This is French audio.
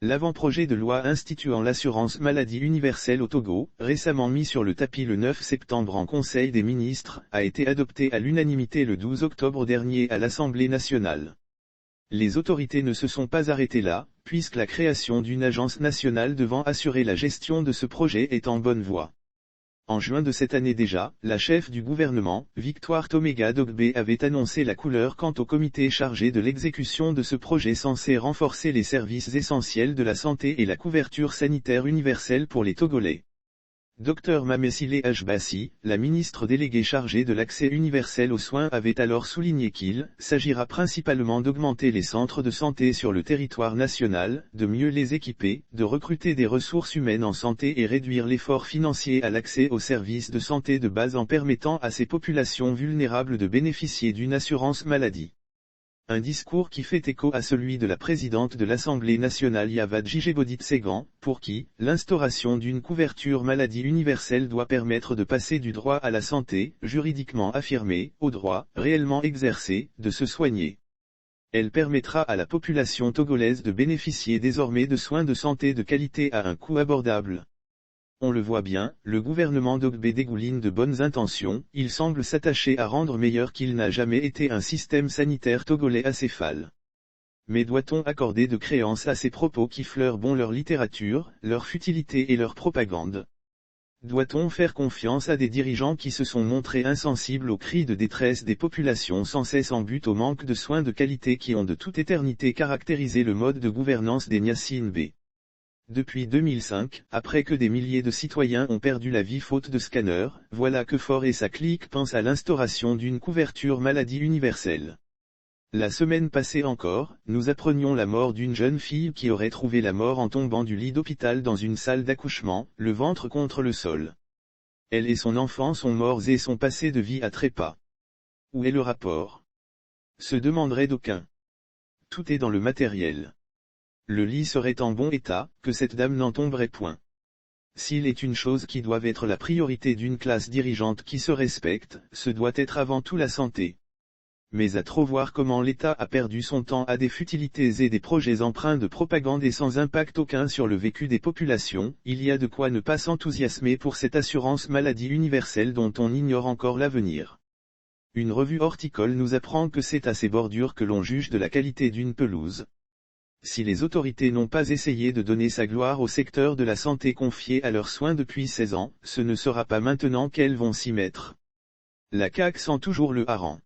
L'avant-projet de loi instituant l'assurance maladie universelle au Togo, récemment mis sur le tapis le 9 septembre en Conseil des ministres, a été adopté à l'unanimité le 12 octobre dernier à l'Assemblée nationale. Les autorités ne se sont pas arrêtées là, puisque la création d'une agence nationale devant assurer la gestion de ce projet est en bonne voie. En juin de cette année déjà, la chef du gouvernement, Victoire Tomega Dogbe, avait annoncé la couleur quant au comité chargé de l'exécution de ce projet censé renforcer les services essentiels de la santé et la couverture sanitaire universelle pour les Togolais. Dr Mamesile Ajbassi, la ministre déléguée chargée de l'accès universel aux soins, avait alors souligné qu'il s'agira principalement d'augmenter les centres de santé sur le territoire national, de mieux les équiper, de recruter des ressources humaines en santé et réduire l'effort financier à l'accès aux services de santé de base en permettant à ces populations vulnérables de bénéficier d'une assurance maladie. Un discours qui fait écho à celui de la présidente de l'Assemblée nationale Yava Djigebodit Ségan, pour qui l'instauration d'une couverture maladie universelle doit permettre de passer du droit à la santé, juridiquement affirmé, au droit, réellement exercé, de se soigner. Elle permettra à la population togolaise de bénéficier désormais de soins de santé de qualité à un coût abordable. On le voit bien, le gouvernement Dogbe dégouline de bonnes intentions, il semble s'attacher à rendre meilleur qu'il n'a jamais été un système sanitaire togolais acéphale. Mais doit-on accorder de créance à ces propos qui fleurent bon leur littérature, leur futilité et leur propagande? Doit-on faire confiance à des dirigeants qui se sont montrés insensibles aux cris de détresse des populations sans cesse en but au manque de soins de qualité qui ont de toute éternité caractérisé le mode de gouvernance des Gnassingbé? Depuis 2005, après que des milliers de citoyens ont perdu la vie faute de scanners, voilà que Faure et sa clique pensent à l'instauration d'une couverture maladie universelle. La semaine passée encore, nous apprenions la mort d'une jeune fille qui aurait trouvé la mort en tombant du lit d'hôpital dans une salle d'accouchement, le ventre contre le sol. Elle et son enfant sont morts et sont passés de vie à trépas. Où est le rapport? Se demanderait d'aucuns. Tout est dans le matériel. Le lit serait en bon état, que cette dame n'en tomberait point. S'il est une chose qui doit être la priorité d'une classe dirigeante qui se respecte, ce doit être avant tout la santé. Mais à trop voir comment l'État a perdu son temps à des futilités et des projets empreints de propagande et sans impact aucun sur le vécu des populations, il y a de quoi ne pas s'enthousiasmer pour cette assurance maladie universelle dont on ignore encore l'avenir. Une revue horticole nous apprend que c'est à ses bordures que l'on juge de la qualité d'une pelouse. Si les autorités n'ont pas essayé de donner sa gloire au secteur de la santé confié à leurs soins depuis 16 ans, ce ne sera pas maintenant qu'elles vont s'y mettre. La CAQ sent toujours le hareng.